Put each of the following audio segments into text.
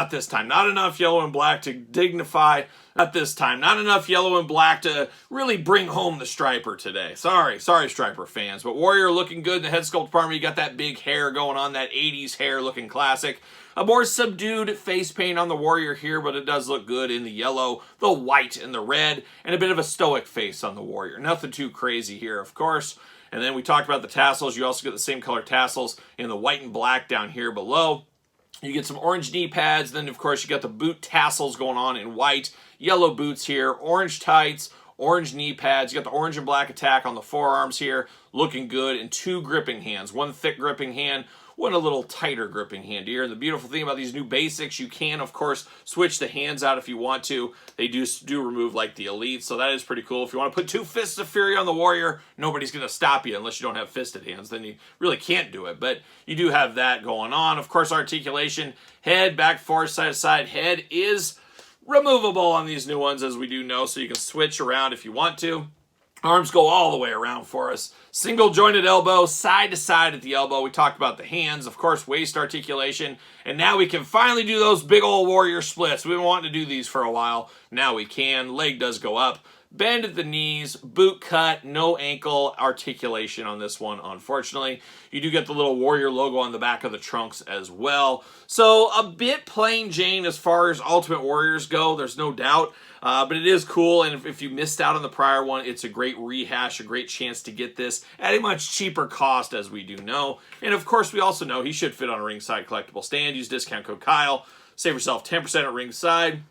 Not this time. Not enough yellow and black to dignify. Not this time. Not enough yellow and black to really bring home the striper today. Sorry striper fans. But Warrior looking good in the head sculpt department. You got that big hair going on, that 80s hair looking classic. A more subdued face paint on the Warrior here, but it does look good in the yellow, the white, and the red, and a bit of a stoic face on the Warrior. Nothing too crazy here, of course. And then we talked about the tassels. You also get the same color tassels in the white and black down here below. You get some orange knee pads. Then, of course, you got the boot tassels going on in white. Yellow boots here. Orange tights. Orange knee pads. You got the orange and black attack on the forearms here. Looking good. And 2 gripping hands. One thick gripping hand. One a little tighter gripping hand here. And the beautiful thing about these new basics, you can, of course, switch the hands out if you want to. They do remove, like, the Elite, so that is pretty cool. If you want to put 2 Fists of Fury on the Warrior, nobody's going to stop you unless you don't have fisted hands. Then you really can't do it, but you do have that going on. Of course, articulation, head, back, forth, side to side. Head is removable on these new ones, as we do know, so you can switch around if you want to. Arms go all the way around for us. Single jointed elbow, side to side at the elbow. We talked about the hands, of course, waist articulation. And now we can finally do those big old Warrior splits. We've been wanting to do these for a while. Now we can. Leg does go up. Bend at the knees, boot cut, no ankle articulation on this one, unfortunately. You do get the little Warrior logo on the back of the trunks as well. So a bit plain Jane as far as Ultimate Warriors go, there's no doubt. But it is cool, and if you missed out on the prior one, it's a great rehash, a great chance to get this at a much cheaper cost, as we do know. And of course, we also know he should fit on a ringside collectible stand. Use discount code Kyle. Save yourself 10% at ringside.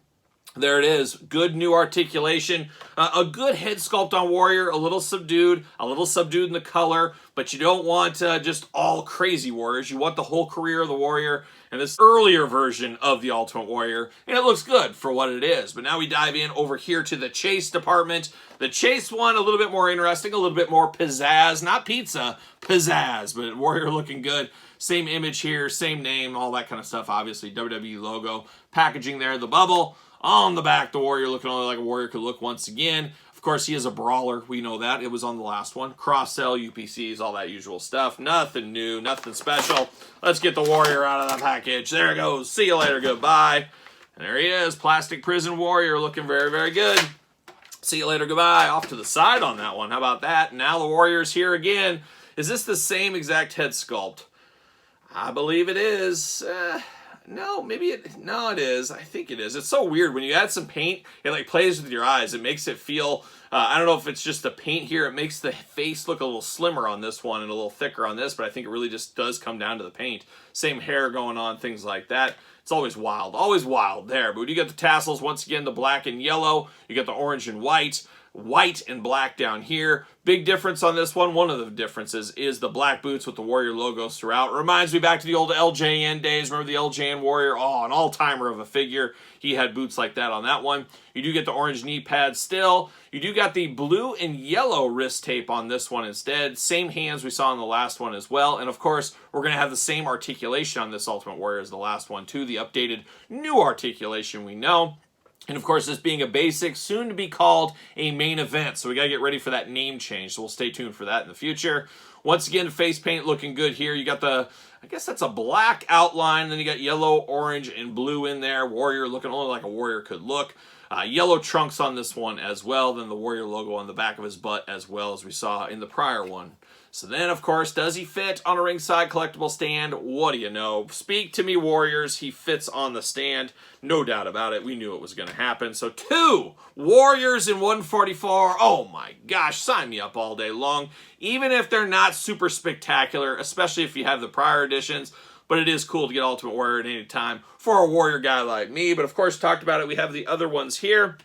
There it is. Good new articulation. A good head sculpt on Warrior. A little subdued in the color. But you don't want just all crazy Warriors. You want the whole career of the Warrior. And this earlier version of the Ultimate Warrior. And it looks good for what it is. But now we dive in over here to the Chase department. The Chase one, a little bit more interesting. A little bit more pizzazz. Not pizza, pizzazz. But Warrior looking good. Same image here. Same name. All that kind of stuff. Obviously, WWE logo. Packaging there. The bubble. On the back, the Warrior looking only like a Warrior could look once again. Of course, he is a brawler. We know that. It was on the last one. Cross-sell, UPCs, all that usual stuff. Nothing new, nothing special. Let's get the Warrior out of the package. There it goes. See you later. Goodbye. And there he is. Plastic Prison Warrior looking very, very good. See you later. Goodbye. Off to the side on that one. How about that? Now the Warrior's here again. Is this the same exact head sculpt? I believe it is. No, no, it is. I think it is. It's so weird. When you add some paint, it like plays with your eyes. It makes it feel, I don't know if it's just the paint here. It makes the face look a little slimmer on this one and a little thicker on this, but I think it really just does come down to the paint. Same hair going on, things like that. It's always wild there. But when you get the tassels, once again, the black and yellow. You get the orange and white and black down here. Big difference on this one. One of the differences is the black boots with the Warrior logos throughout. Reminds me back to the old LJN days. Remember the LJN Warrior? Oh, an all-timer of a figure. He had boots like that on that one. You do get the orange knee pads still. You do got the blue and yellow wrist tape on this one instead. Same hands we saw in the last one as well. And of course, we're going to have the same articulation on this Ultimate Warrior as the last one too. The updated new articulation we know. And of course, this being a basic, soon to be called a main event. So we got to get ready for that name change. So we'll stay tuned for that in the future. Once again, face paint looking good here. You got the, I guess that's a black outline. Then you got yellow, orange, and blue in there. Warrior looking only like a Warrior could look. Yellow trunks on this one as well. Then the Warrior logo on the back of his butt as well as we saw in the prior one. So then, of course, does he fit on a ringside collectible stand? What do you know? Speak to me, Warriors. He fits on the stand. No doubt about it. We knew it was going to happen. So 2 Warriors in 144. Oh my gosh, sign me up all day long. Even if they're not super spectacular, especially if you have the prior editions. But it is cool to get Ultimate Warrior at any time for a Warrior guy like me. But of course, talked about it. We have the other ones here.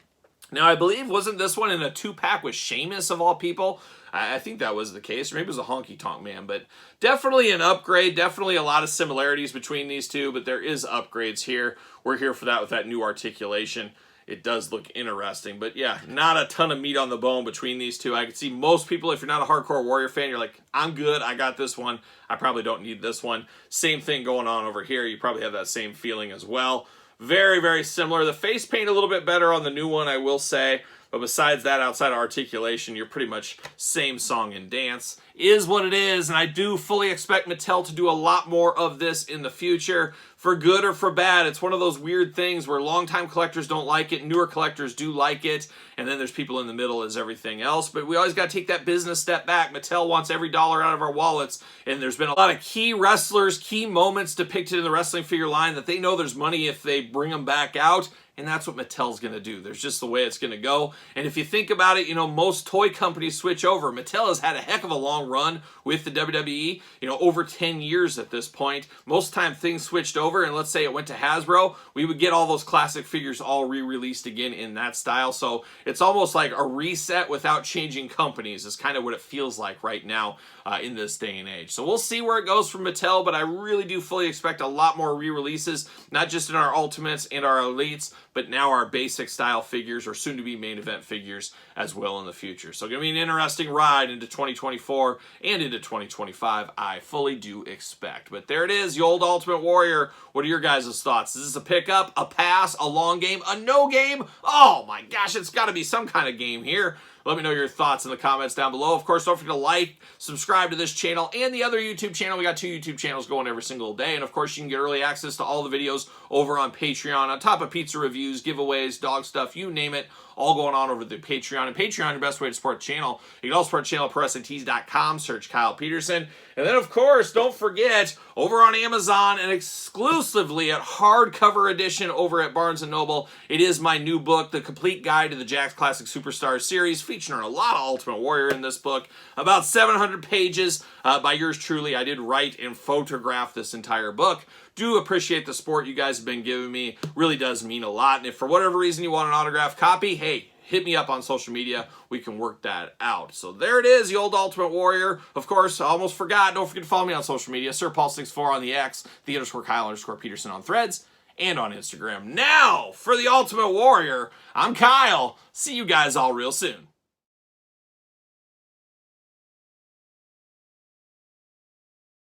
Now, I believe, wasn't this one in a 2-pack with Sheamus of all people? I think that was the case. Or maybe it was a Honky Tonk Man. But definitely an upgrade. Definitely a lot of similarities between these two. But there is upgrades here. We're here for that with that new articulation. It does look interesting. But yeah, not a ton of meat on the bone between these two. I can see most people, if you're not a hardcore Warrior fan, you're like, I'm good. I got this one. I probably don't need this one. Same thing going on over here. You probably have that same feeling as well. Very, very similar. The face paint a little bit better on the new one, I will say. But besides that, outside of articulation, you're pretty much same song and dance. Is what it is, and I do fully expect Mattel to do a lot more of this in the future. for good or for bad. It's one of those weird things where longtime collectors don't like it, newer collectors do like it, and then there's people in the middle as everything else. But we always got to take that business step back. Mattel wants every dollar out of our wallets, and there's been a lot of key wrestlers, key moments depicted in the wrestling figure line that they know there's money if they bring them back out. And that's what Mattel's going to do. There's just the way it's going to go. And if you think about it, most toy companies switch over. Mattel has had a heck of a long run with the WWE, over 10 years at this point. Most of the time things switched over, and let's say it went to Hasbro, we would get all those classic figures all re-released again in that style. So it's almost like a reset without changing companies is kind of what it feels like right now in this day and age. So we'll see where it goes from Mattel, but I really do fully expect a lot more re-releases, not just in our Ultimates and our Elites, but now our basic style figures or soon to be main event figures as well in the future. So going to be an interesting ride into 2024 and into 2025, I fully do expect. But there it is, the old Ultimate Warrior. What are your guys' thoughts? Is this a pickup, a pass, a long game, a no game? Oh my gosh, it's got to be some kind of game here. Let me know your thoughts in the comments down below. Of course, don't forget to like, subscribe to this channel and the other YouTube channel. We got 2 YouTube channels going every single day. And of course, you can get early access to all the videos over on Patreon, on top of pizza reviews, giveaways, dog stuff, you name it, all going on over the Patreon. And Patreon, your best way to support the channel. You can also support the channel at ProWrestlingTees.com, search Kyle Peterson. And then, of course, don't forget, over on Amazon and exclusively at Hardcover Edition over at Barnes & Noble, it is my new book, The Complete Guide to the Jakks Classic Superstars series, featuring a lot of Ultimate Warrior in this book. About 700 pages by yours truly. I did write and photograph this entire book. Do appreciate the support you guys have been giving me. Really does mean a lot. And if for whatever reason you want an autographed copy, hey, hit me up on social media. We can work that out. So there it is, the old Ultimate Warrior. Of course, I almost forgot. Don't forget to follow me on social media. SirPaul64 on the X, _Kyle_Peterson on Threads, and on Instagram. Now, for the Ultimate Warrior, I'm Kyle. See you guys all real soon.